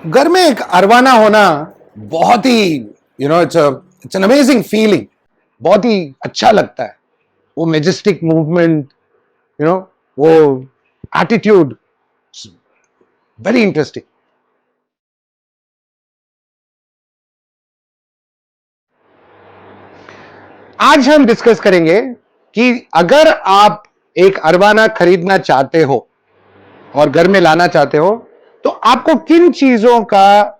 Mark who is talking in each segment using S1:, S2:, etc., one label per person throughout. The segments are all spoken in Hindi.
S1: घर में एक अरवाना होना बहुत ही इट्स एन अमेजिंग फीलिंग, बहुत ही अच्छा लगता है। वो मेजेस्टिक मूवमेंट, वो एटीट्यूड, वेरी इंटरेस्टिंग। आज हम डिस्कस करेंगे कि अगर आप एक अरवाना खरीदना चाहते हो और घर में लाना चाहते हो तो आपको किन चीजों का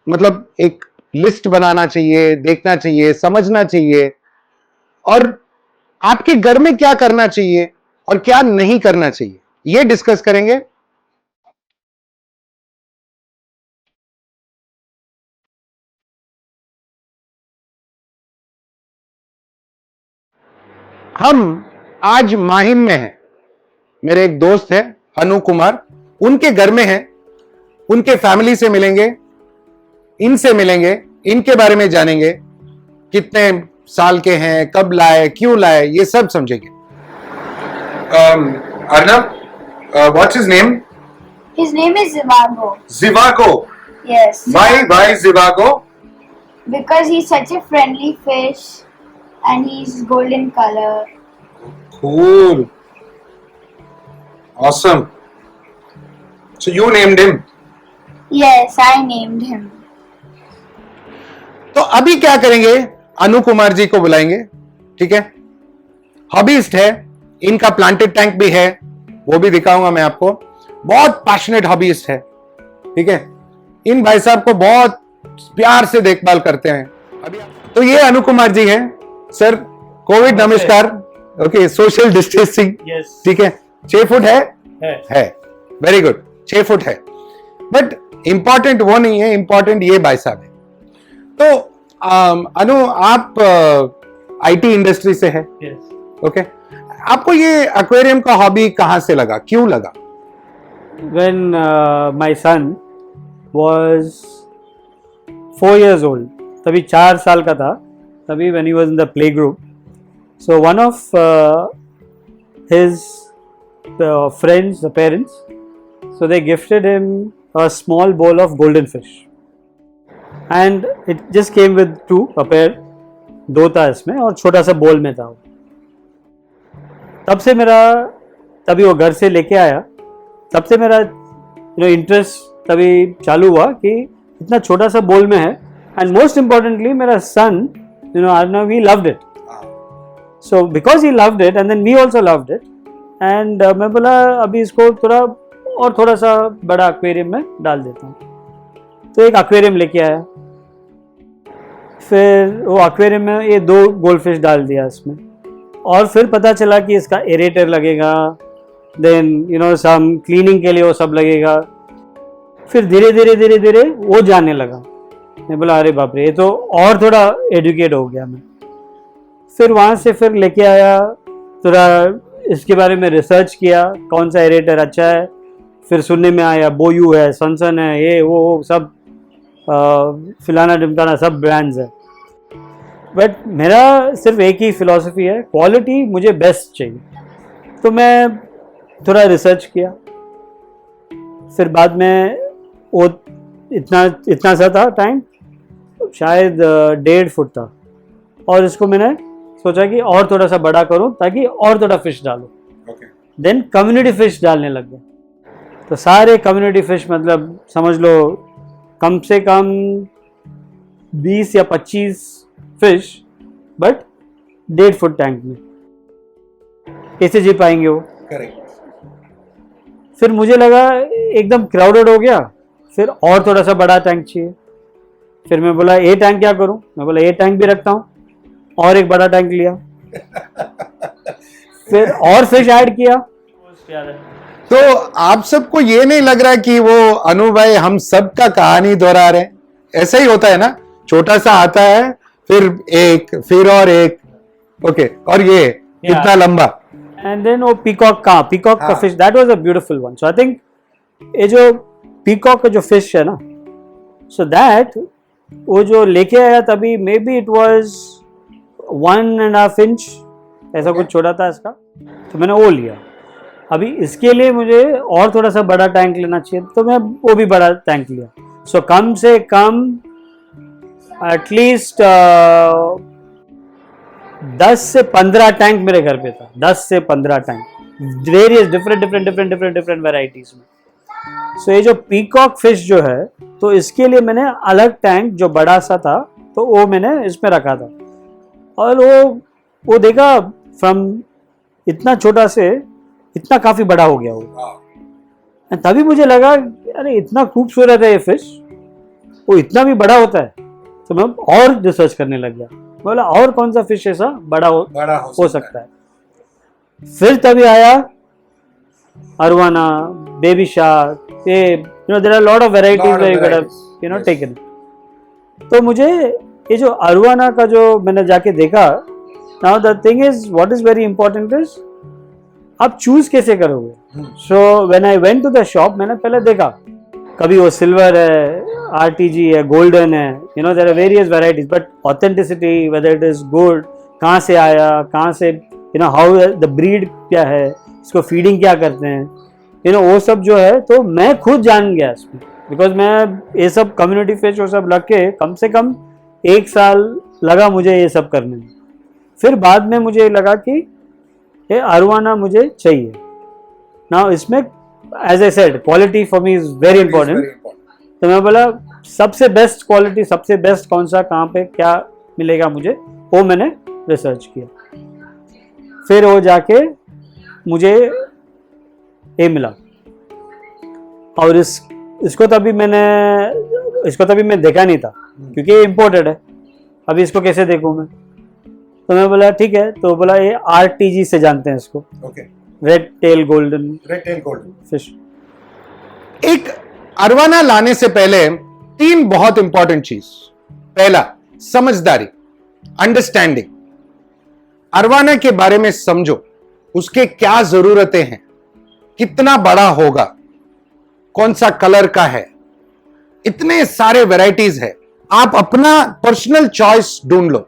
S1: मतलब एक लिस्ट बनाना चाहिए, देखना चाहिए, समझना चाहिए, और आपके घर में क्या करना चाहिए और क्या नहीं करना चाहिए, यह डिस्कस करेंगे। हम आज माहिम में हैं। मेरे एक दोस्त है अनु कुमार, उनके घर में है, उनके फैमिली से मिलेंगे, इनसे मिलेंगे, इनके बारे में जानेंगे, कितने साल के हैं, कब लाए, क्यों लाए, ये सब समझेंगे। Arnab, what's his name?
S2: His name is Zivago.
S1: Zivago.
S2: Yes.
S1: Why Zivago?
S2: Because he's such a friendly fish and he's golden color.
S1: Cool. Awesome. So you named him?
S2: Yes, I named him.
S1: तो अभी क्या करेंगे, अनु कुमार जी को बुलाएंगे, ठीक है। हॉबीस्ट है, इनका प्लांटेड टैंक भी है, वो भी दिखाऊंगा मैं आपको। बहुत पैशनेट हॉबीस्ट है, ठीक है। इन भाई साहब को बहुत प्यार से देखभाल करते हैं। अभी तो ये अनु कुमार जी हैं। सर, कोविड नमस्कार। ओके, सोशल डिस्टेंसिंग, ठीक है। 6 फुट है वेरी गुड, 6 फुट है। बट इंपॉर्टेंट वो नहीं है, इंपॉर्टेंट ये भाई साहब है। तो अनु, आप आईटी इंडस्ट्री से है, ओके। आपको ये एक्वेरियम का हॉबी कहां से लगा, क्यों लगा?
S3: When my son was 4 years old, तभी 4 साल का था, तभी when he was in the play group, so one of his friends, the parents, so they gifted him a small bowl of golden fish, and it just came with 2 a pair, 2 था इसमें और छोटा सा बोल में था। तब से मेरा, तभी वो घर से लेके आया, तब से मेरा इंटरेस्ट तभी चालू हुआ कि इतना छोटा सा बोल में है। एंड मोस्ट इम्पॉर्टेंटली मेरा सन, Arnav, he loved it. So because he loved it and then we also loved it, and मैं बोला अभी इसको थोड़ा सा बड़ा एक्वेरियम में डाल देता हूँ। तो एक एक्वेरियम लेके आया, फिर वो एक्वेरियम में ये 2 गोल्ड फिश डाल दिया इसमें, और फिर पता चला कि इसका एरेटर लगेगा, देन सम क्लीनिंग के लिए वो सब लगेगा। फिर धीरे धीरे वो जानने लगा। मैं बोला अरे बाप रे, ये तो और थोड़ा एडुकेट हो गया मैं। फिर वहाँ से फिर लेके आया, थोड़ा इसके बारे में रिसर्च किया, कौन सा एरेटर अच्छा है। फिर सुनने में आया बोयू है, सनसन है, ये वो सब फिलाना ढिमकाना सब ब्रांड्स है। बट मेरा सिर्फ एक ही फिलॉसफी है, क्वालिटी मुझे बेस्ट चाहिए। तो मैं थोड़ा रिसर्च किया, फिर बाद में वो इतना सा था टाइम, शायद 1.5 फुट था, और इसको मैंने सोचा कि और थोड़ा सा बड़ा करूं ताकि और थोड़ा फिश डालूं। देन कम्युनिटी फिश डालने लग गए। तो सारे कम्युनिटी फिश, मतलब समझ लो कम से कम 20 या 25 फिश, बट 1.5 फुट टैंक में कैसे जी पाएंगे वो।
S1: करेक्ट।
S3: फिर मुझे लगा एकदम क्राउडेड हो गया, फिर और थोड़ा सा बड़ा टैंक चाहिए। फिर मैं बोला ये टैंक क्या करूं, मैं बोला ये टैंक भी रखता हूं, और एक बड़ा टैंक लिया। फिर और फिश ऐड किया।
S1: तो आप सबको ये नहीं लग रहा कि वो अनु भाई हम सब का कहानी दोहरा रहे हैं? ऐसा ही होता है ना, छोटा सा आता है, फिर एक, फिर और एक, ओके, और ये इतना लंबा।
S3: एंड देन वो पीकॉक का fish, that was a beautiful one. So I think ये जो पीकॉक का जो फिश है ना, सो दैट वो जो लेके आया तभी may be it was 1.5 inch, ऐसा कुछ छोटा था इसका। तो मैंने वो लिया। अभी इसके लिए मुझे और थोड़ा सा बड़ा टैंक लेना चाहिए, तो मैं वो भी बड़ा टैंक लिया। सो कम से कम एटलीस्ट 10 से 15 टैंक मेरे घर पे था, 10 से 15 टैंक वेरियस डिफरेंट वैरायटीज में। सो ये जो पीकॉक फिश जो है, तो इसके लिए मैंने अलग टैंक जो बड़ा सा था तो वो मैंने इसमें रखा था, और वो देखा फ्रॉम इतना छोटा से इतना काफी बड़ा हो गया वो। तभी मुझे लगा अरे इतना खूबसूरत है ये फिश, वो इतना भी बड़ा होता है। तो मैं और रिसर्च करने लग गया, बोला और कौन सा फिश ऐसा बड़ा हो सकता है। फिर तभी आया arowana, baby shark, there are lot of varieties taken. तो मुझे ये जो अरवाना का जो मैंने जाके देखा, now the thing is what is very important is आप चूज कैसे करोगे। So when I went to the shop, मैंने पहले देखा कभी वो सिल्वर है, आरटीजी है, गोल्डन है, there are various varieties, but authenticity whether it is good, कहाँ से आया, कहाँ से हाउ द ब्रीड क्या है, इसको फीडिंग क्या करते हैं, वो सब जो है तो मैं खुद जान गया इसमें, बिकॉज मैं ये सब कम्युनिटी फिश वो सब लग के कम से कम 1 साल लगा मुझे ये सब करने में। फिर बाद में मुझे लगा कि ये अरवाना मुझे चाहिए ना। इसमें as I said quality for me is very important. तो मैं बोला सबसे बेस्ट क्वालिटी, सबसे बेस्ट कौन सा, कहाँ पे क्या मिलेगा मुझे, वो मैंने रिसर्च किया। फिर वो जाके मुझे ये मिला, और इसको तभी मैं देखा नहीं था क्योंकि ये इम्पोर्टेड है। अभी इसको कैसे देखूं मैं, तो मैं बोला ठीक है, तो बोला ये आरटीजी से जानते हैं इसको, रेड टेल गोल्डन फिश।
S1: एक अरवाना लाने से पहले 3 बहुत इंपॉर्टेंट चीज। पहला, समझदारी, अंडरस्टैंडिंग। अरवाना के बारे में समझो, उसके क्या जरूरतें हैं, कितना बड़ा होगा, कौन सा कलर का है, इतने सारे वैरायटीज है। आप अपना पर्सनल चॉइस ढूंढ लो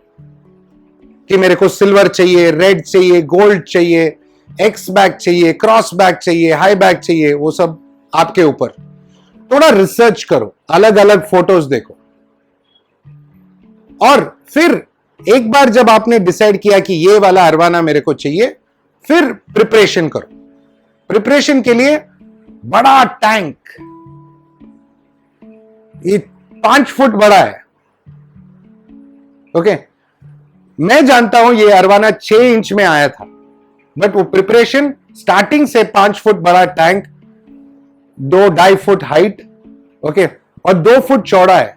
S1: कि मेरे को सिल्वर चाहिए, रेड चाहिए, गोल्ड चाहिए, एक्स बैक चाहिए, क्रॉस बैक चाहिए, हाई बैक चाहिए, वो सब आपके ऊपर। थोड़ा रिसर्च करो, अलग अलग फोटोज देखो, और फिर एक बार जब आपने डिसाइड किया कि ये वाला अरवाना मेरे को चाहिए, फिर प्रिपरेशन करो। प्रिपरेशन के लिए बड़ा टैंक, ये 5 फुट बड़ा है। ओके, मैं जानता हूं ये अरवाना 6 इंच में आया था, बट वो प्रिपरेशन स्टार्टिंग से 5 फुट बड़ा टैंक, 2-2.5 फुट हाइट, ओके, और 2 फुट चौड़ा है,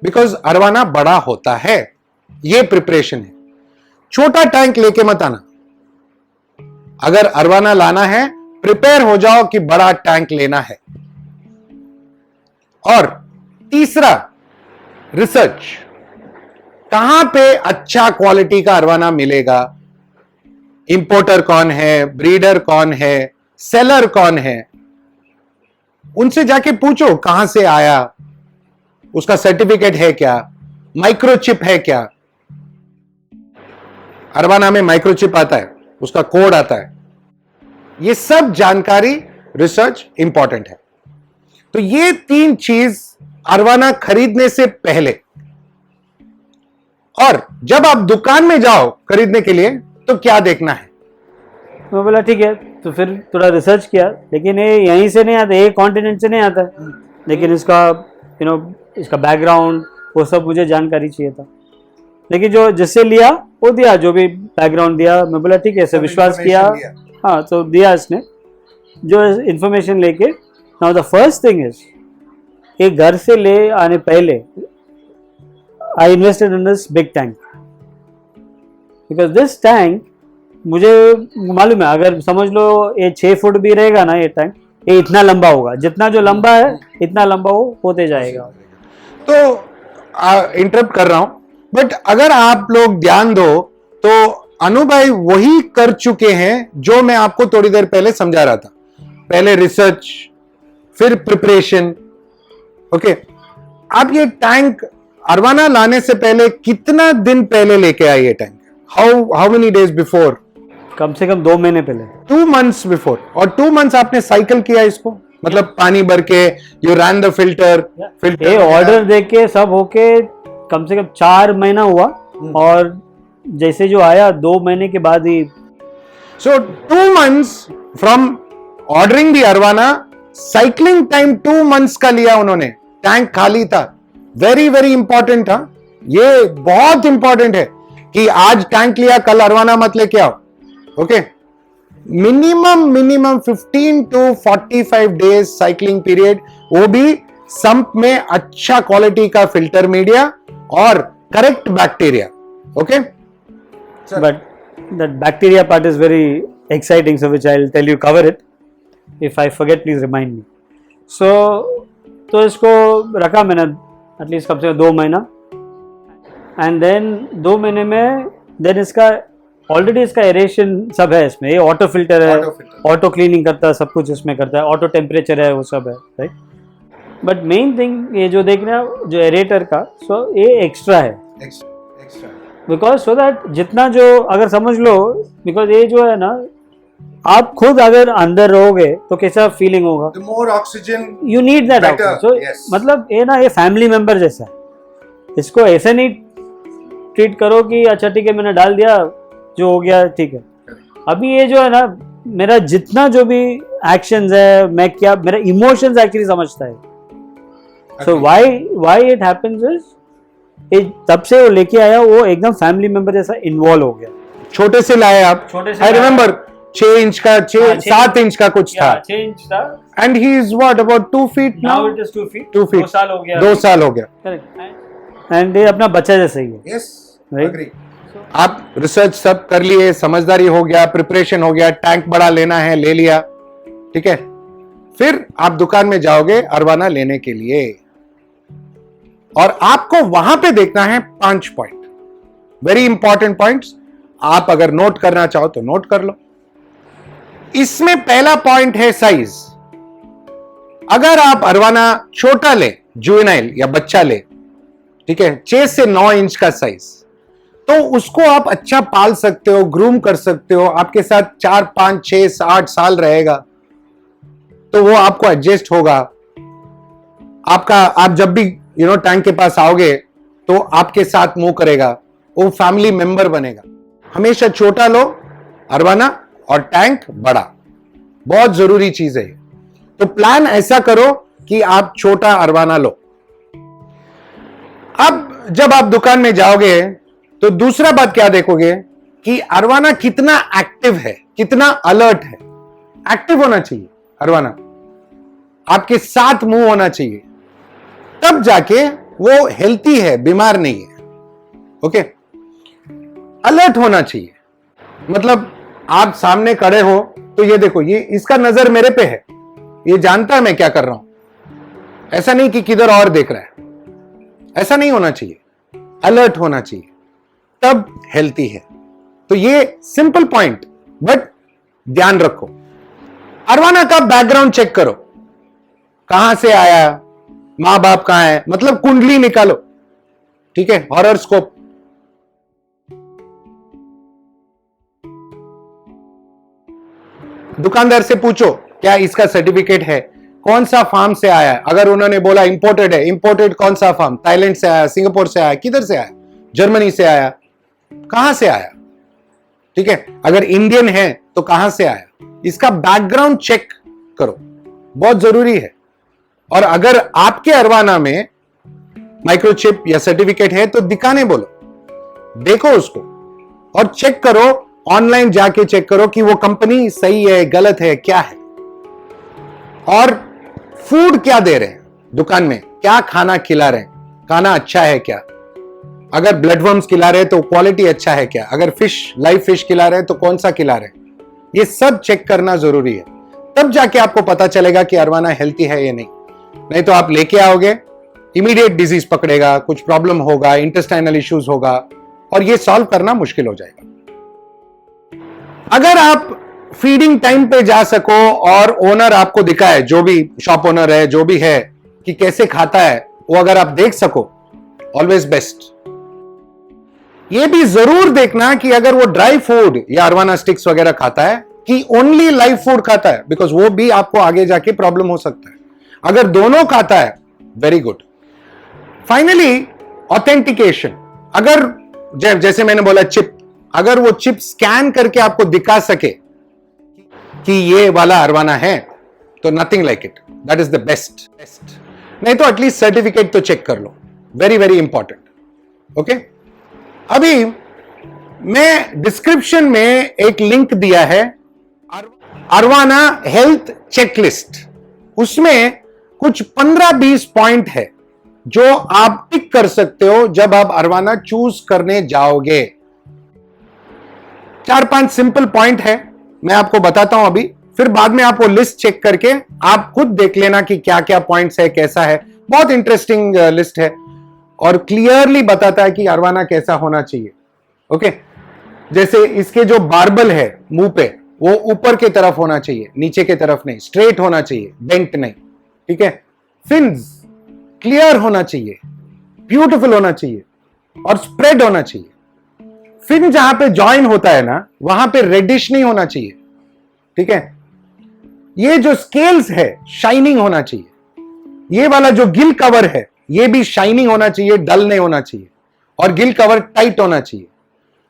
S1: बिकॉज अरवाना बड़ा होता है। ये प्रिपरेशन है। छोटा टैंक लेके मत आना। अगर अरवाना लाना है, प्रिपेयर हो जाओ कि बड़ा टैंक लेना है। और तीसरा, रिसर्च, कहां पे अच्छा क्वालिटी का अरवाना मिलेगा, इंपोर्टर कौन है, ब्रीडर कौन है, सेलर कौन है, उनसे जाके पूछो कहां से आया, उसका सर्टिफिकेट है क्या, माइक्रोचिप है क्या। अरवाना में माइक्रोचिप आता है, उसका कोड आता है। ये सब जानकारी, रिसर्च इंपॉर्टेंट है। तो ये 3 चीज अरवाना खरीदने से पहले, और जब आप दुकान में जाओ खरीदने के लिए तो क्या देखना है।
S3: मैं बोला ठीक है, तो फिर थोड़ा रिसर्च किया, लेकिन ये यहीं से नहीं आता, ये कॉन्टिनेंट से नहीं आता है, लेकिन इसका इसका बैकग्राउंड वो सब मुझे जानकारी चाहिए था। लेकिन जो जिससे लिया वो दिया, जो भी बैकग्राउंड दिया, मैं बोला ठीक है, ऐसे विश्वास किया, हाँ, तो दिया इसने जो इन्फॉर्मेशन लेके। Now the first thing is, एक घर से ले आने पहले I invested in this big tank, because this tank मुझे मालूम है, अगर समझ लो ये 6 फुट भी रहेगा ना ये टैंक, ये इतना लंबा होगा, जितना जो लंबा है इतना लंबा वो होते जाएगा।
S1: तो इंटरप्ट कर रहा हूं, बट अगर आप लोग ध्यान दो तो अनु भाई वही कर चुके हैं जो मैं आपको थोड़ी देर पहले समझा रहा था। पहले रिसर्च, फिर प्रिपरेशन। ओके, आप ये टैंक अरवाना लाने से पहले कितना दिन पहले लेके आए ये tank? How many days before?
S3: कम से कम 2 महीने पहले।
S1: 2 मंथ्स बिफोर। और 2 मंथ्स आपने साइकिल किया इसको, मतलब पानी भर के यू रन द फिल्टर
S3: ये ऑर्डर देके सब होके कम से कम 4 महीना हुआ और जैसे जो आया 2 महीने के बाद ही
S1: सो 2 months from ordering the arowana, cycling time 2 months का लिया उन्होंने, टैंक खाली था। वेरी वेरी इंपॉर्टेंट था, ये बहुत इंपॉर्टेंट है कि आज टैंक लिया कल अरवाना मत लेके आओ। Okay, minimum 15 to 45 days cycling period, वो भी संप में अच्छा क्वालिटी का फिल्टर मीडिया और correct bacteria. Okay,
S3: but that bacteria part is very exciting, so which I'll tell you, cover it. If I forget, please remind me. So तो इसको रखा मैंने एटलीस्ट कम से कम 2 महीना, एंड देन 2 महीने में देन इसका ऑलरेडी इसका एरेशन सब है इसमें, ये ऑटो फिल्टर है, ऑटो क्लीनिंग करता है, सब कुछ इसमें करता है, ऑटो टेम्परेचर है, वो सब है, राइट। बट मेन थिंग ये जो देख रहे हैं जो एरेटर का, सो ये एक्स्ट्रा है, बिकॉज सो दैट जितना जो अगर समझ लो, बिकॉज ये जो है ना, आप खुद अगर अंदर रहोगे तो कैसा फीलिंग होगा,
S1: the more oxygen
S3: you need that
S1: better,
S3: output. So
S1: yes.
S3: मतलब ये ना, ये फैमिली मेंबर जैसा है, इसको ऐसे नहीं ट्रीट करो कि अच्छा ठीक है मैंने डाल दिया जो हो गया ठीक है। अभी ये जो है ना, मेरा जितना जो भी एक्शंस है, मैं क्या मेरा इमोशंस एक्चुअली समझता है। So why it happens is, तब से वो लेके आया, वो एकदम फैमिली मेंबर जैसा इन्वॉल्व हो गया।
S1: छोटे से लाए आप,
S3: छोटे से
S1: आई
S3: लाए।
S1: रिमेम्बर 6 इंच का, 7 इंच का कुछ था,
S3: चेंज था,
S1: and he is what about 2 feet
S3: now
S1: now?
S3: It is 2 feet,
S1: 2 feet,
S3: 2 साल हो गया,
S1: 2 साल हो गया।
S3: करेक्ट, एंड ये अपना बच्चा जैसा ही है।
S1: Yes,
S3: Right?
S1: एग्री। आप रिसर्च सब कर लिए, समझदारी हो गया, प्रिपरेशन हो गया, टैंक बड़ा लेना है ले लिया, ठीक है। फिर आप दुकान में जाओगे अरवाना लेने के लिए, और आपको वहां पे देखना है 5 पॉइंट, वेरी इंपॉर्टेंट पॉइंट्स। आप अगर नोट करना चाहो तो नोट कर लो। इसमें पहला पॉइंट है साइज। अगर आप अरवाना छोटा ले, जुवेनाइल या बच्चा ले, ठीक है, 6 से 9 इंच का साइज, तो उसको आप अच्छा पाल सकते हो, ग्रूम कर सकते हो, आपके साथ 4, 5, 6, 8 साल रहेगा, तो वो आपको एडजस्ट होगा। आपका आप जब भी टैंक के पास आओगे तो आपके साथ मूव करेगा, वो फैमिली मेंबर बनेगा। हमेशा छोटा लो अरवाना और टैंक बड़ा, बहुत जरूरी चीज है। तो प्लान ऐसा करो कि आप छोटा अरवाना लो। अब जब आप दुकान में जाओगे तो दूसरा बात क्या देखोगे कि अरवाना कितना एक्टिव है, कितना अलर्ट है। एक्टिव होना चाहिए अरवाना, आपके साथ मूव होना चाहिए, तब जाके वो हेल्थी है, बीमार नहीं है। ओके, अलर्ट होना चाहिए, मतलब आप सामने खड़े हो तो ये देखो, ये इसका नजर मेरे पे है, ये जानता है मैं क्या कर रहा हूं, ऐसा नहीं कि किधर और देख रहा है, ऐसा नहीं होना चाहिए, अलर्ट होना चाहिए, तब हेल्थी है। तो ये सिंपल पॉइंट, बट ध्यान रखो। अरवाना का बैकग्राउंड चेक करो, कहां से आया, मां बाप कहां है, मतलब कुंडली निकालो, ठीक है, हॉरोस्कोप। दुकानदार से पूछो क्या इसका सर्टिफिकेट है, कौन सा फार्म से आया है। अगर उन्होंने बोला इंपोर्टेड है, इंपोर्टेड कौन सा फार्म, थाईलैंड से आया, सिंगापुर से आया, किधर से आया, जर्मनी से आया, कहां से आया, ठीक है। अगर इंडियन है तो कहां से आया, इसका बैकग्राउंड चेक करो, बहुत जरूरी है। और अगर आपके अरवाना में माइक्रोचिप या सर्टिफिकेट है तो दिखाने बोलो, देखो उसको और चेक करो, ऑनलाइन जाके चेक करो कि वो कंपनी सही है, गलत है, क्या है। और फूड क्या दे रहे हैं दुकान में, क्या खाना खिला रहे हैं, खाना अच्छा है क्या, अगर ब्लड वर्म्स खिला रहे हैं तो क्वालिटी अच्छा है क्या, अगर फिश, लाइव फिश खिला रहे हैं तो कौन सा खिला रहे हैं, ये सब चेक करना जरूरी है। तब जाके आपको पता चलेगा कि अरवाना हेल्थी है या नहीं तो आप लेके आओगे, इमीडिएट डिजीज पकड़ेगा, कुछ प्रॉब्लम होगा, इंटेस्टाइनल इश्यूज होगा, और ये सॉल्व करना मुश्किल हो जाएगा। अगर आप फीडिंग टाइम पे जा सको और ओनर आपको दिखाए, जो भी शॉप ओनर है, जो भी है, कि कैसे खाता है, वो अगर आप देख सको, ऑलवेज बेस्ट। ये भी जरूर देखना कि अगर वो ड्राई फूड या अरवाना स्टिक्स वगैरह खाता है कि ओनली लाइव फूड खाता है, बिकॉज वो भी आपको आगे जाके प्रॉब्लम हो सकता है। अगर दोनों खाता है, वेरी गुड। फाइनली ऑथेंटिकेशन, अगर जैसे मैंने बोला चिप, अगर वो चिप स्कैन करके आपको दिखा सके कि ये वाला अरवाना है, तो nothing like it, that is the best. नहीं तो एटलीस्ट सर्टिफिकेट तो चेक कर लो, वेरी वेरी इंपॉर्टेंट। ओके, अभी मैं डिस्क्रिप्शन में एक लिंक दिया है, अरवाना हेल्थ चेकलिस्ट। उसमें कुछ 15-20 पॉइंट है जो आप टिक कर सकते हो जब आप अरवाना चूज करने जाओगे। 4-5 सिंपल पॉइंट है, मैं आपको बताता हूं अभी, फिर बाद में आप वो लिस्ट चेक करके आप खुद देख लेना कि क्या क्या पॉइंट्स है, कैसा है। बहुत इंटरेस्टिंग लिस्ट है और क्लियरली बताता है कि अरवाना कैसा होना चाहिए। ओके, जैसे इसके जो बार्बल है मुंह पे, वो ऊपर की तरफ होना चाहिए, नीचे की तरफ नहीं, स्ट्रेट होना चाहिए, बेंट नहीं। ठीक है, फिन्स क्लियर होना चाहिए, ब्यूटीफुल होना चाहिए और स्प्रेड होना चाहिए। फिन जहां पे जॉइन होता है ना, वहां पे रेडिश नहीं होना चाहिए। ठीक है, ये जो स्केल्स है शाइनिंग होना चाहिए। ये वाला जो गिल कवर है, ये भी शाइनिंग होना चाहिए, डल नहीं होना चाहिए। और गिल कवर टाइट होना चाहिए।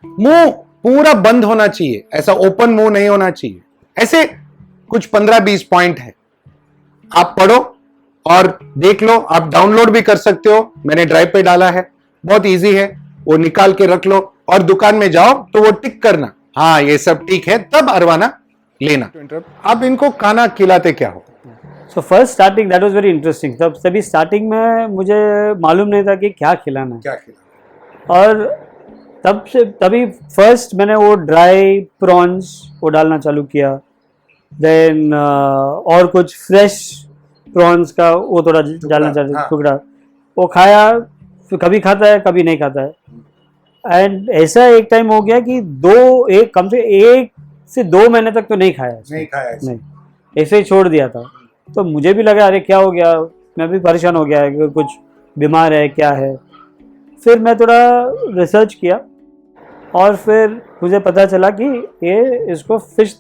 S1: मुंह पूरा बंद होना चाहिए, ऐसा ओपन मुंह नहीं होना चाहिए। ऐसे कुछ 15-20 पॉइंट है, आप पढ़ो और देख लो। आप डाउनलोड भी कर सकते हो, मैंने ड्राइव पे डाला है, बहुत इजी है, वो निकाल के रख लो और दुकान में जाओ तो वो टिक करना, हाँ ये सब ठीक है, तब अरवाना लेना। आप इनको खाना खिलाते क्या हो?
S3: So first starting that was very interesting. तभी स्टार्टिंग में मुझे मालूम नहीं था कि क्या खिलाना है,
S1: क्या खिलाना,
S3: और तभी फर्स्ट मैंने वो ड्राई प्रॉन्स वो डालना चालू किया। देन और कुछ फ्रेश प्रॉन्स का वो थोड़ा डालना चालू, टुकड़ा वो खाया। कभी खाता है, कभी नहीं खाता है। एंड ऐसा एक टाइम हो गया कि कम से 1 से 2 महीने तक तो नहीं खाया, नहीं, ऐसे ही छोड़ दिया था। तो मुझे भी लगा अरे क्या हो गया, मैं भी परेशान हो गया कि कुछ बीमार है क्या है। फिर मैं थोड़ा रिसर्च किया और फिर मुझे पता चला कि इसको फिश,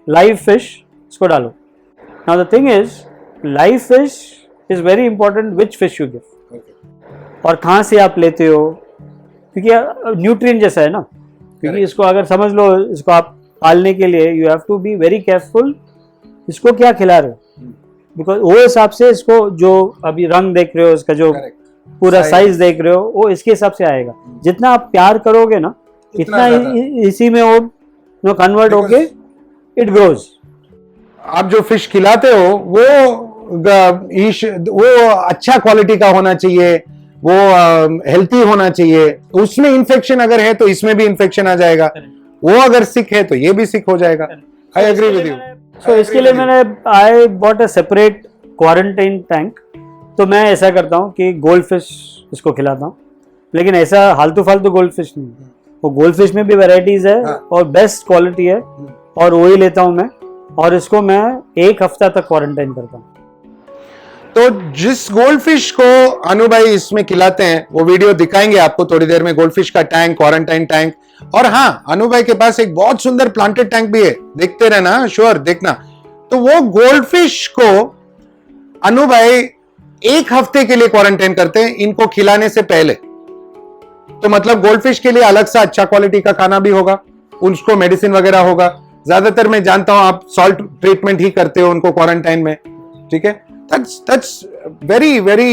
S3: लाइव फिश इसको डालो। Now the thing is, live fish is very important which fish you give और कहाँ से आप लेते हो, क्योंकि न्यूट्रिएंट जैसा है ना। क्योंकि इसको अगर समझ लो, इसको आप पालने के लिए you have to be very careful इसको क्या खिला रहे हो, बिकॉज वो हिसाब से इसको जो अभी रंग देख रहे हो, इसका जो पूरा साइज देख रहे हो, वो इसके हिसाब से आएगा। जितना आप प्यार करोगे ना, इतना इसी में वो कन्वर्ट होके इट ग्रोज।
S1: आप जो फिश खिलाते हो वो अच्छा क्वालिटी का होना चाहिए, वो हेल्थी होना चाहिए। उसमें इन्फेक्शन अगर है तो इसमें भी इन्फेक्शन आ जाएगा, वो अगर सिक है तो ये भी सिक हो जाएगा। I agree with you.
S3: So इसके लिए मैंने I bought a separate quarantine tank. तो मैं ऐसा करता हूँ कि गोल्ड फिश इसको खिलाता हूँ, लेकिन ऐसा फालतू गोल्ड फिश नहीं, वो गोल्ड फिश में भी वैरायटीज है और बेस्ट क्वालिटी है, और वही लेता हूँ मैं। और इसको मैं 1 हफ्ता तक क्वारंटाइन करता हूँ।
S1: तो जिस गोल्ड फिश को अनु भाई इसमें खिलाते हैं, वो वीडियो दिखाएंगे आपको थोड़ी देर में, गोल्ड फिश का टैंक, क्वारंटाइन टैंक। और हाँ, अनु भाई के पास एक बहुत सुंदर प्लांटेड टैंक भी है, देखते रहना, श्योर देखना। तो वो गोल्ड फिश को अनु भाई 1 हफ्ते के लिए क्वारंटाइन करते हैं इनको खिलाने से पहले। तो मतलब गोल्ड फिश के लिए अलग सा अच्छा क्वालिटी का खाना भी होगा, उसको मेडिसिन वगैरह होगा। ज्यादातर मैं जानता हूं आप सॉल्ट ट्रीटमेंट ही करते हो उनको क्वारंटाइन में। ठीक है, that's very very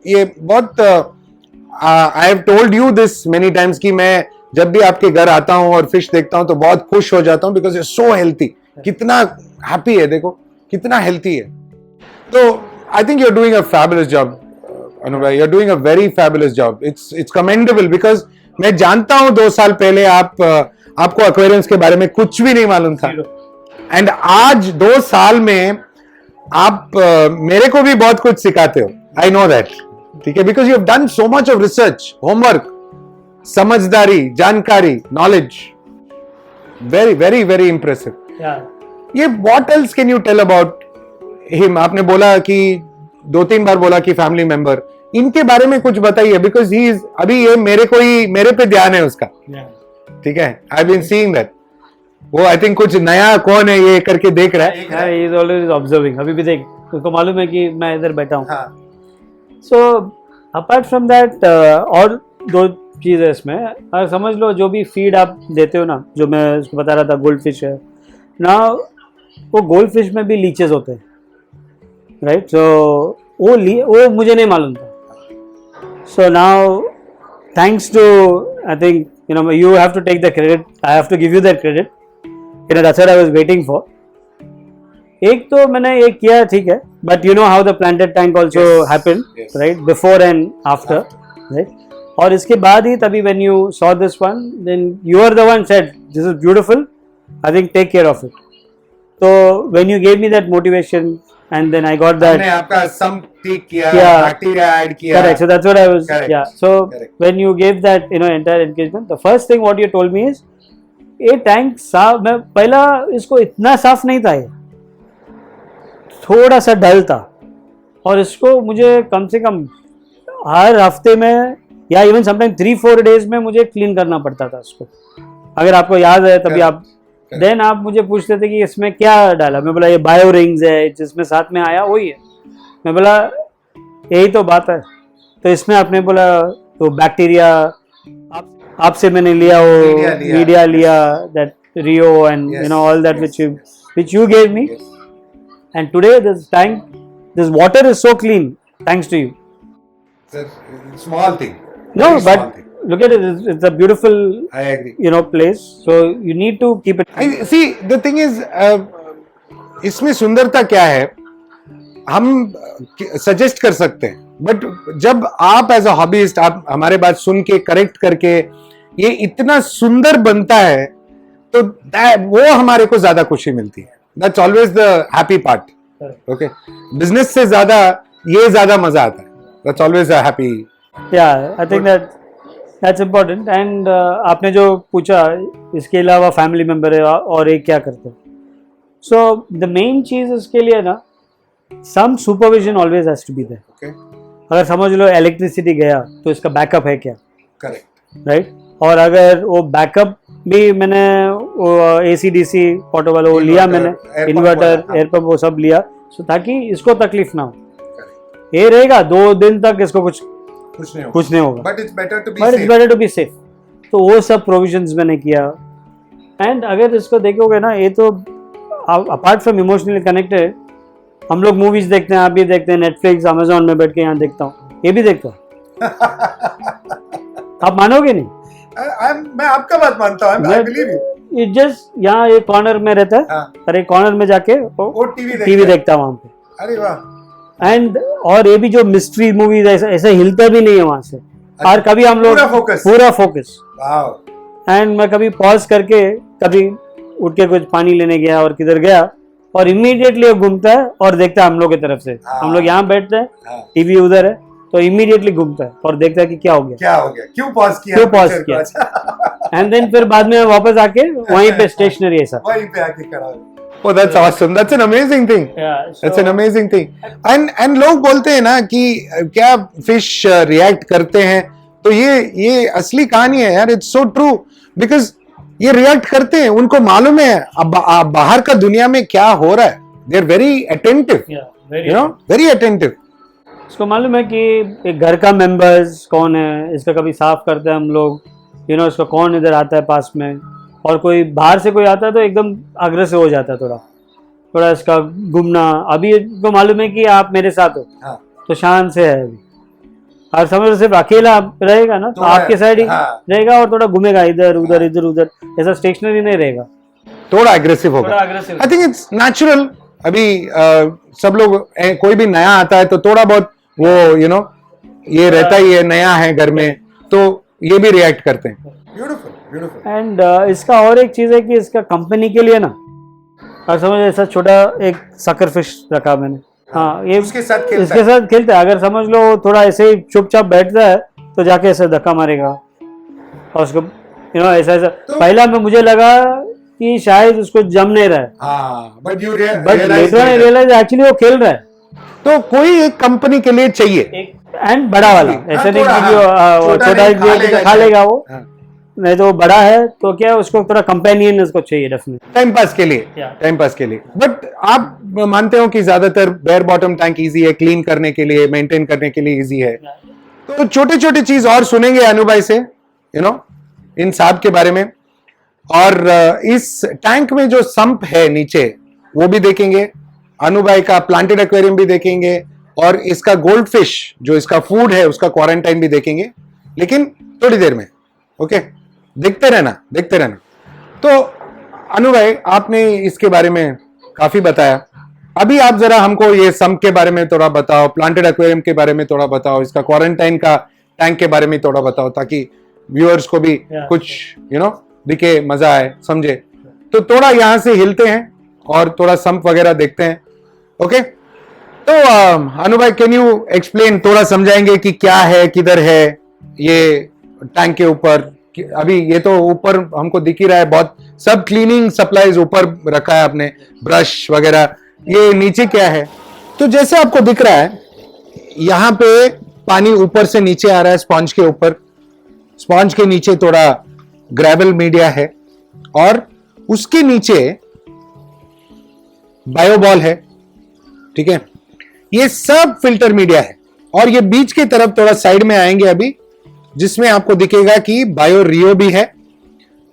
S1: ये बहुत I have told you this many times कि मैं जब भी आपके घर आता हूं और फिश देखता हूं तो बहुत खुश हो जाता हूं, बिकॉज इट्स सो हेल्थी। कितना हैप्पी है, देखो कितना हेल्थी है। तो I think you are doing a fabulous job Anu भाई, you are doing a very fabulous job. It's commendable, because मैं जानता हूं 2 साल पहले आपको एक्वेरियम्स के बारे में कुछ भी नहीं मालूम था, एंड आज 2 साल में आप मेरे को भी बहुत कुछ सिखाते हो। आई नो दैट, ठीक है, because you have done so much of research, homework, समझदारी, जानकारी, knowledge. Very very very impressive. ये what else can you tell about him? आपने बोला कि 2-3 बार बोला कि फैमिली मेंबर, इनके बारे में कुछ बताइए, बिकॉज ही इज अभी ये मेरे पे ध्यान है उसका। ठीक है, आई बीन सीइंग दैट। वो आई थिंक कुछ नया कौन है ये करके देख रहा है।
S3: He is always observing. अभी भी देख, उसको मालूम है कि मैं इधर बैठा हूँ।
S1: हाँ
S3: सो अपार्ट फ्रॉम दैट और दो चीज़ है इसमें। अगर समझ लो जो भी फीड आप देते हो ना, जो मैं उसको बता रहा था गोल्ड फिश है ना, वो गोल्ड फिश में भी लीचेस होते हैं, राइट? सो वो मुझे नहीं मालूम था। So now thanks to, I think you have to take the credit, I have to give you that credit, that's what I was waiting for. एक तो मैंने ये किया, ठीक है, but you know how the planted tank also happened, right? Before and after, right? और इसके बाद ही तभी when you saw this one, then you are the one said this is beautiful, I think take care of it. So when you gave me that motivation and then I got that,
S1: हमने आपका sump ठीक किया,
S3: Yeah.
S1: bacteria add किया,
S3: correct, so that's what I was,
S1: Correct.
S3: yeah, so
S1: Correct.
S3: when you gave that entire encouragement, the first thing what you told me is ये टैंक साफ, मैं पहला इसको इतना साफ नहीं था, ये थोड़ा सा डल था, और इसको मुझे कम से कम हर हफ्ते में या इवन समटाइम 3-4 डेज में मुझे क्लीन करना पड़ता था इसको। अगर आपको याद है तभी आप देन आप मुझे पूछते थे कि इसमें क्या डाला, मैं बोला ये बायो रिंग्स है, जिसमें साथ में आया वही है। मैं बोला यही तो बात है। तो इसमें आपने बोला तो बैक्टीरिया आपसे मैंने लिया, वो मीडिया लिया, that Rio and all that which you gave me, and today this tank, this water is so clean thanks to you.
S1: It's a small thing.
S3: No,
S1: Very
S3: but
S1: small thing.
S3: look at it, it's a beautiful,
S1: I agree.
S3: place, so you need to keep it.
S1: I see the thing is इसमें सुंदरता क्या है, हम सजेस्ट कर सकते हैं, बट जब आप एज अ हॉबीस्ट आप हमारे बात सुन के करेक्ट करके ये इतना सुंदर बनता है, तो वो हमारे को ज्यादा खुशी मिलती है। That's always the happy part. Okay, business से ज्यादा ये ज्यादा मजा आता है। That's always a happy.
S3: Yeah, I think that's important. And आपने जो पूछा इसके अलावा फैमिली मेम्बर है और एक क्या करते हैं, सो द मेन चीज इसके लिए ना, some supervision always has to be there.
S1: Okay,
S3: अगर समझ लो इलेक्ट्रिसिटी गया तो इसका बैकअप है क्या,
S1: करेक्ट,
S3: राइट? और अगर वो बैकअप भी मैंने AC/DC ऑटो वाला वो लिया, मैंने इन्वर्टर, एयर पंप वो सब लिया, सो ताकि इसको तकलीफ ना हो। ये रहेगा 2 दिन तक इसको कुछ नहीं होगा,
S1: but it's better to be
S3: safe. तो वो सब प्रोविजंस मैंने किया। एंड अगर इसको देखोगे ना, ये तो अपार्ट फ्रॉम इमोशनली कनेक्टेड, हम लोग मूवीज देखते हैं, आप भी देखते हैं, नेटफ्लिक्स अमेजोन में बैठ के यहाँ देखता हूँ, ये भी देखता हूँ। आप मानोगे नहीं,
S1: मैं आपका बात मानता हूँ, I believe you.
S3: ये जस्ट यहाँ एक कॉर्नर में रहता है,
S1: हाँ.
S3: और एक कॉर्नर में जाके
S1: वो
S3: टीवी देखता है वहाँ पे।
S1: अरे वाह,
S3: एंड और ये भी जो मिस्ट्री मूवीज ऐसा हिलता भी नहीं है वहां से। और कभी हम लोग पूरा फोकस, एंड मैं कभी पॉज करके कभी उठ के कुछ पानी लेने गया और किधर गया, और इमीडिएटली वो घूमता है और देखता है हम लोग की तरफ से। हम लोग यहाँ बैठते हैं, टीवी उधर है, तो इमीडिएटली घूमता है और देखता है कि क्या हो गया,
S1: क्यों पॉज किया
S3: एंड देन फिर बाद में वापस आके वहीं पे स्टेशनरी ऐसा
S1: वहीं पे आके खड़ा। Oh, that's awesome. That's an amazing thing.
S3: Yeah, so,
S1: that's an amazing thing. And लोग बोलते हैं ना कि क्या फिश रिएक्ट करते हैं, तो ये असली कहानी है यार। It's so true because ये रिएक्ट करते हैं, उनको मालूम है अब बाहर का दुनिया में क्या हो रहा है। They are very attentive. Very attentive.
S3: इसको मालूम है कि एक घर का मेंबर्स कौन है, इसका कभी साफ करते हैं हम लोग, इसका कौन इधर आता है पास में, और कोई बाहर से कोई आता है तो एकदम अग्रेसिव हो जाता है, थोड़ा इसका घूमना। अभी इसको मालूम है कि आप मेरे साथ हो, तो शान से है अभी। और समझ सिर्फ अकेला रहेगा ना, तो आपके साइड ही रहेगा और थोड़ा घूमेगा इधर उधर, ऐसा स्टेशनरी नहीं रहेगा,
S1: थोड़ा एग्रेसिव होगा। I think it's natural. अभी सब लोग कोई भी नया आता है तो थोड़ा बहुत वो ये रहता ही है, नया है घर में, तो ये भी रिएक्ट करते हैं। ब्यूटीफुल।
S3: एंड इसका और एक चीज है कि इसका कंपनी के लिए ना, और समझ ऐसा छोटा एक सकर फिश रखा मैंने, हाँ, ये इसके साथ खेलता है। अगर समझ लो थोड़ा ऐसे ही चुपचाप बैठता है तो जाके ऐसे धक्का मारेगा, और उसको ऐसा तो पहला में मुझे लगा कि शायद उसको जम नहीं रहा है, बट लेटर रियलाइज एक्चुअली वो खेल रहा है।
S1: तो कोई एक कंपनी के लिए चाहिए
S3: एंड बड़ा वाला, ऐसे नहीं कि छोटा खा लेगा वो, नहीं तो बड़ा है तो क्या उसको थोड़ा कंपेनियन उसको चाहिए डेफिनेटली
S1: टाइम पास के लिए, टाइम पास के लिए। बट आप मानते हो कि ज्यादातर बेयर बॉटम टैंक इजी है, क्लीन करने के लिए, मेंटेन करने के लिए इजी है। तो छोटे छोटे चीज और सुनेंगे अनु भाई से, इन साहब के बारे में। और इस टैंक में जो संप है नीचे वो भी देखेंगे, अनु भाई का प्लांटेड एक्वेरियम भी देखेंगे, और इसका गोल्ड फिश जो इसका फूड है उसका क्वारंटाइन भी देखेंगे, लेकिन थोड़ी देर में। ओके, देखते रहना। तो अनु भाई, आपने इसके बारे में काफी बताया, अभी आप जरा हमको ये सम्प के बारे में थोड़ा बताओ, प्लांटेड एक्वेरियम के बारे में थोड़ा बताओ, इसका क्वारंटाइन का टैंक के बारे में थोड़ा बताओ, ताकि व्यूअर्स को भी कुछ दिखे, मजा आए, समझे। तो थोड़ा यहां से हिलते हैं और थोड़ा संप वगैरह देखते हैं। ओके, तो अनु भाई, कैन यू एक्सप्लेन, थोड़ा समझाएंगे कि क्या है, किधर है ये टैंक के ऊपर। अभी ये तो ऊपर हमको दिख ही रहा है, बहुत सब क्लीनिंग सप्लाईज ऊपर रखा है आपने, ब्रश वगैरह। ये नीचे क्या है? तो जैसे आपको दिख रहा है, यहां पे पानी ऊपर से नीचे आ रहा है स्पॉन्ज के ऊपर, स्पॉन्ज के नीचे थोड़ा ग्रेवल मीडिया है, और उसके नीचे बायोबॉल है। ठीक है, ये सब फिल्टर मीडिया है। और ये बीच की तरफ थोड़ा साइड में आएंगे अभी, जिसमें आपको दिखेगा कि बायो रियो भी है।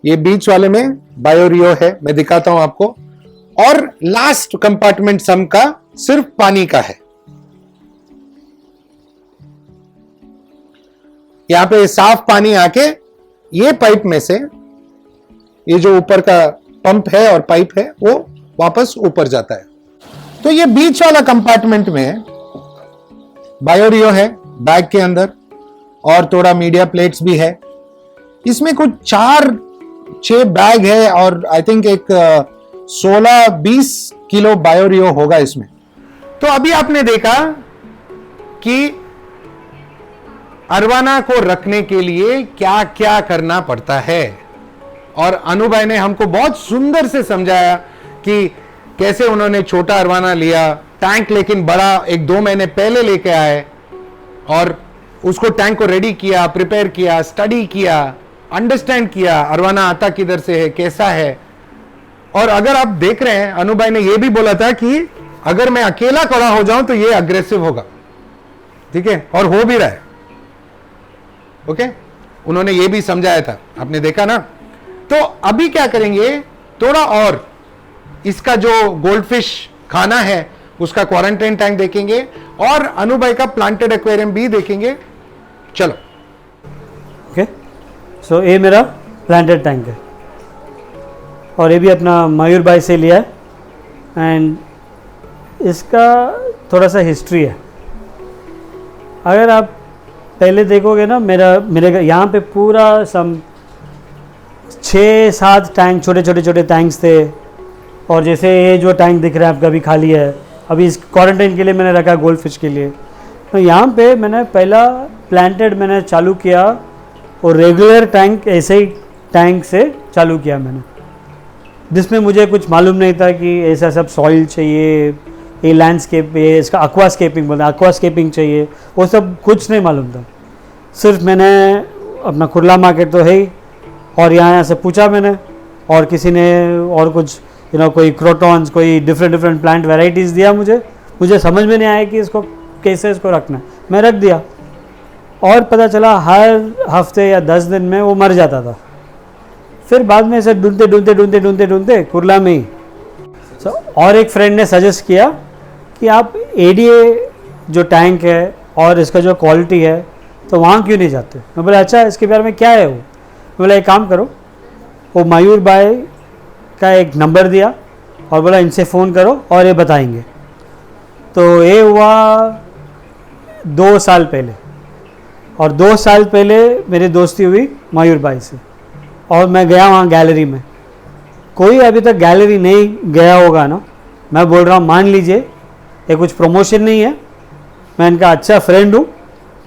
S1: ये बीच वाले में बायो रियो है, मैं दिखाता हूं आपको। और लास्ट कंपार्टमेंट सम का सिर्फ पानी का है। यहां पे साफ पानी आके ये पाइप में से, ये जो ऊपर का पंप है और पाइप है, वो वापस ऊपर जाता है। तो ये बीच वाला कंपार्टमेंट में बायोरियो है बैग के अंदर, और थोड़ा मीडिया प्लेट्स भी है। इसमें कुछ 4-6 बैग है, और आई थिंक एक 16-20 किलो बायोरियो होगा इसमें। तो अभी आपने देखा कि अरवाना को रखने के लिए क्या क्या करना पड़ता है, और अनु भाई ने हमको बहुत सुंदर से समझाया कि कैसे उन्होंने छोटा अरवाना लिया, टैंक लेकिन बड़ा 1-2 महीने पहले लेके आए, और उसको टैंक को रेडी किया, प्रिपेयर किया, स्टडी किया, अंडरस्टैंड किया अरवाना आता किधर से है, कैसा है। और अगर आप देख रहे हैं, अनु भाई ने यह भी बोला था कि अगर मैं अकेला खड़ा हो जाऊं तो यह अग्रेसिव होगा। ठीक है, और हो भी रहा है। ओके, उन्होंने यह भी समझाया था, आपने देखा ना। तो अभी क्या करेंगे, थोड़ा और इसका जो गोल्डफिश खाना है उसका क्वारंटाइन टैंक देखेंगे, और अनु भाई का प्लांटेड एक्वेरियम भी देखेंगे। चलो।
S3: ओके, सो ये मेरा प्लांटेड टैंक है, और ये भी अपना मयूर भाई से लिया है। एंड इसका थोड़ा सा हिस्ट्री है। अगर आप पहले देखोगे ना, मेरे यहाँ पे पूरा सम 6-7 टैंक, छोटे टैंक्स थे। और जैसे ये जो टैंक दिख रहा है आपका, अभी खाली है। अभी इस क्वारंटाइन के लिए मैंने रखा गोल्ड फिश के लिए। तो यहाँ पे मैंने पहला प्लांटेड मैंने चालू किया, और रेगुलर टैंक ऐसे ही टैंक से चालू किया मैंने, जिसमें मुझे कुछ मालूम नहीं था कि ऐसा सब सॉइल चाहिए, ये लैंडस्केप, ये इसका एक्वास्केपिंग बोलते हैं, एक्वास्केपिंग चाहिए, वो सब कुछ नहीं मालूम था। सिर्फ मैंने अपना खुरला मार्केट तो है ही, और यहाँ से पूछा मैंने, और किसी ने और कुछ कोई क्रोटॉन्स, कोई डिफरेंट प्लांट वेराइटीज़ दिया मुझे समझ में नहीं आया कि इसको कैसे इसको रखना है। मैं रख दिया, और पता चला हर हफ्ते या 10 दिन में वो मर जाता था। फिर बाद में इसे ढूंढते कुरला में ही और एक फ्रेंड ने सजेस्ट किया कि आप एडीए जो टैंक है और इसका जो क्वालिटी है, तो वहाँ क्यों नहीं जाते। मैं बोला अच्छा, इसके बारे में क्या है वो। मैं बोला एक काम करो, वो मयूर भाई का एक नंबर दिया और बोला इनसे फ़ोन करो और ये बताएंगे। तो ये हुआ 2 साल पहले, और 2 साल पहले मेरी दोस्ती हुई मयूर भाई से, और मैं गया वहाँ गैलरी में। कोई अभी तक गैलरी नहीं गया होगा ना, मैं बोल रहा हूँ, मान लीजिए ये कुछ प्रमोशन नहीं है, मैं इनका अच्छा फ्रेंड हूँ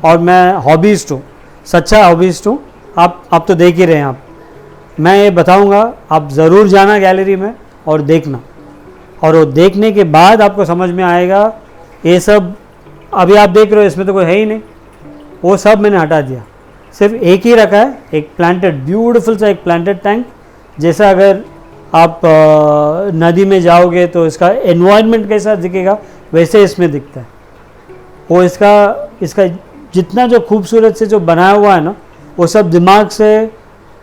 S3: और मैं हॉबीस्ट हूँ, सच्चा हॉबीस्ट हूँ। आप तो देख ही रहे हैं। आप, मैं ये बताऊँगा, आप ज़रूर जाना गैलरी में और देखना, और वो देखने के बाद आपको समझ में आएगा। ये सब अभी आप देख रहे हो, इसमें तो कोई है ही नहीं, वो सब मैंने हटा दिया। सिर्फ एक ही रखा है, एक प्लांटेड ब्यूटीफुल सा एक प्लांटेड टैंक। जैसा अगर आप नदी में जाओगे तो इसका एनवायरनमेंट कैसा दिखेगा वैसे इसमें दिखता है। वो इसका जितना जो खूबसूरत से जो बनाया हुआ है ना, वो सब दिमाग से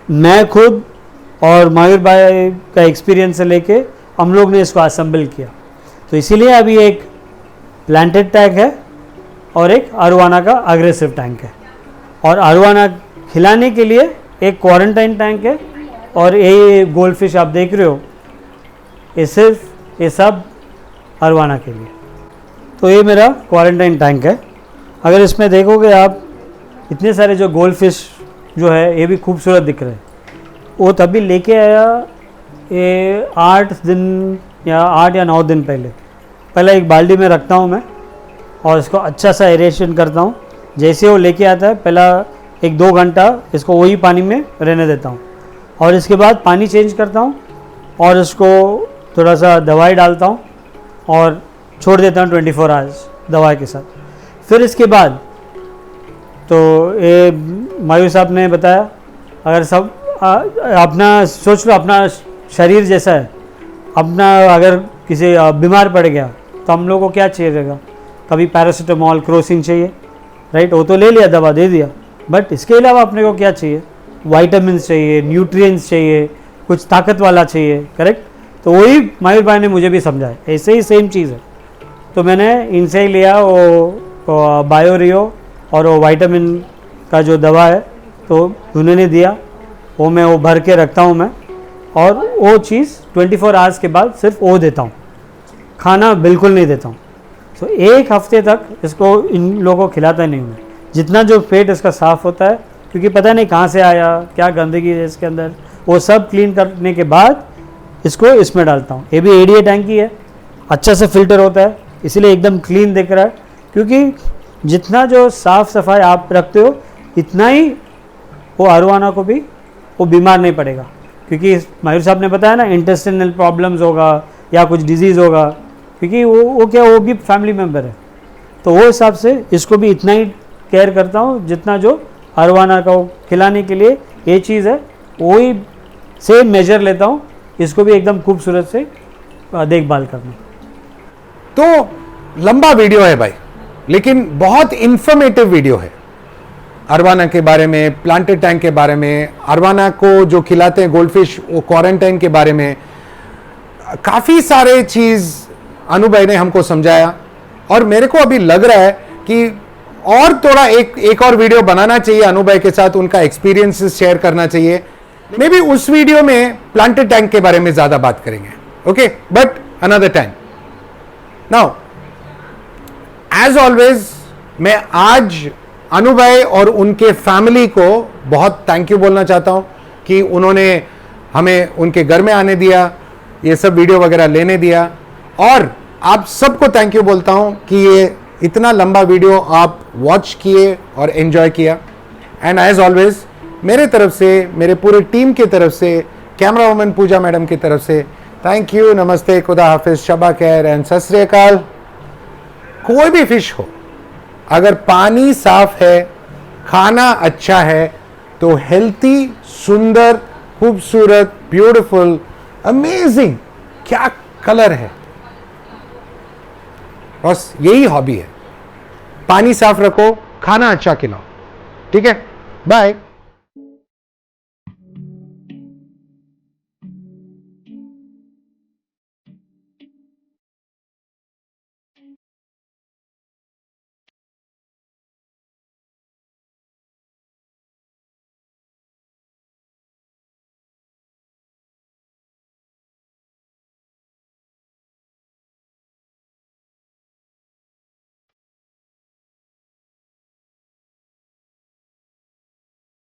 S3: मैं खुद और मयूर भाई का एक्सपीरियंस से लेके हम लोग ने इसको असेंबल किया। तो इसीलिए अभी एक प्लांटेड टैंक है और एक अरवाना का अग्रेसिव टैंक है। और अरवाना खिलाने के लिए एक क्वारंटाइन टैंक है। और ये गोल्ड फिश आप देख रहे हो, ये सब अरवाना के लिए। तो ये मेरा क्वारंटाइन टैंक है। अगर इसमें देखोगे आप, इतने सारे जो गोल्ड फिश जो है ये भी खूबसूरत दिख रहे हैं। वो तभी लेके आया ये 8 दिन या 8 या 9 दिन पहले एक बाल्टी में रखता हूँ मैं और इसको अच्छा सा एरेशन करता हूँ। जैसे वो लेके आता है पहला 1-2 घंटा इसको वही पानी में रहने देता हूँ और इसके बाद पानी चेंज करता हूँ और इसको थोड़ा सा दवाई डालता हूँ और छोड़ देता हूँ 24 आवर्स दवाई के साथ। फिर इसके बाद तो ये मयूर साहब ने बताया, अगर सब अपना सोच लो, अपना शरीर जैसा है, अपना अगर किसी बीमार पड़ गया तो हम लोग को क्या चाहिएगा, कभी पैरासीटामोल क्रोसिन चाहिए, राइट, वो तो ले लिया, दवा दे दिया, बट इसके अलावा अपने को क्या चाहिए, वाइटामिन्स चाहिए, न्यूट्रिएंट्स चाहिए, कुछ ताकत वाला चाहिए, करेक्ट। तो वही मयूर भाई ने मुझे भी समझाया, ऐसे ही सेम चीज़ है। तो मैंने इनसे ही लिया वो बायोरियो और वो वाइटामिन का जो दवा है, तो उन्होंने दिया, वो भर के रखता हूँ मैं। और वो चीज़ 24 आवर्स के बाद सिर्फ वो देता हूँ, खाना बिल्कुल नहीं देता हूँ। तो 1 हफ्ते तक इसको इन लोगों को खिलाता नहीं हूँ। जितना जो पेट इसका साफ़ होता है, क्योंकि पता नहीं कहाँ से आया, क्या गंदगी है इसके अंदर, वो सब क्लीन करने के बाद इसको इसमें डालता हूँ। ये भी एडीए टैंक ही है, अच्छा से फिल्टर होता है, इसीलिए एकदम क्लीन दिख रहा है। क्योंकि जितना जो साफ़ सफाई आप रखते हो, इतना ही वो अरवाना को भी वो बीमार नहीं पड़ेगा। क्योंकि मयूर साहब ने बताया ना, इंटेस्टिनल प्रॉब्लम्स होगा या कुछ डिजीज़ होगा, क्योंकि वो भी फैमिली मेम्बर है। तो वो हिसाब से इसको भी इतना ही केयर करता हूँ जितना जो अरवाना को खिलाने के लिए ये चीज़ है, वही सेम मेजर लेता हूँ, इसको भी एकदम खूबसूरत से देखभाल करना।
S1: तो लंबा वीडियो है भाई, लेकिन बहुत इंफॉर्मेटिव वीडियो है अरवाना के बारे में, प्लांटेड टैंक के बारे में, अरवाना को जो खिलाते हैं गोल्डफिश, वो क्वारंटाइन के बारे में, काफ़ी सारे चीज़ अनु भाई ने हमको समझाया। और मेरे को अभी लग रहा है कि और थोड़ा एक और वीडियो बनाना चाहिए अनु भाई के साथ, उनका एक्सपीरियंस शेयर करना चाहिए। मे बी उस वीडियो में प्लांटेड टैंक के बारे में ज़्यादा बात करेंगे, okay, but another time. Now as always मैं आज अनु भाई और उनके फैमिली को बहुत थैंक यू बोलना चाहता हूं कि उन्होंने हमें उनके घर में आने दिया, ये सब वीडियो वगैरह लेने दिया। और आप सबको थैंक यू बोलता हूं कि ये इतना लंबा वीडियो आप वॉच किए और एंजॉय किया। एंड एज ऑलवेज मेरे तरफ से, मेरे पूरे टीम की तरफ से, कैमरा वुमन पूजा मैडम की तरफ से थैंक यू, नमस्ते, खुदा हाफिज, शबा खैर एंड सत श्री अकाल। कोई भी फिश हो, अगर पानी साफ है, खाना अच्छा है, तो हेल्थी, सुंदर, खूबसूरत, ब्यूटीफुल, अमेजिंग, क्या कलर है, बस यही हॉबी है। पानी साफ रखो, खाना अच्छा खिलाओ, ठीक है, बाय।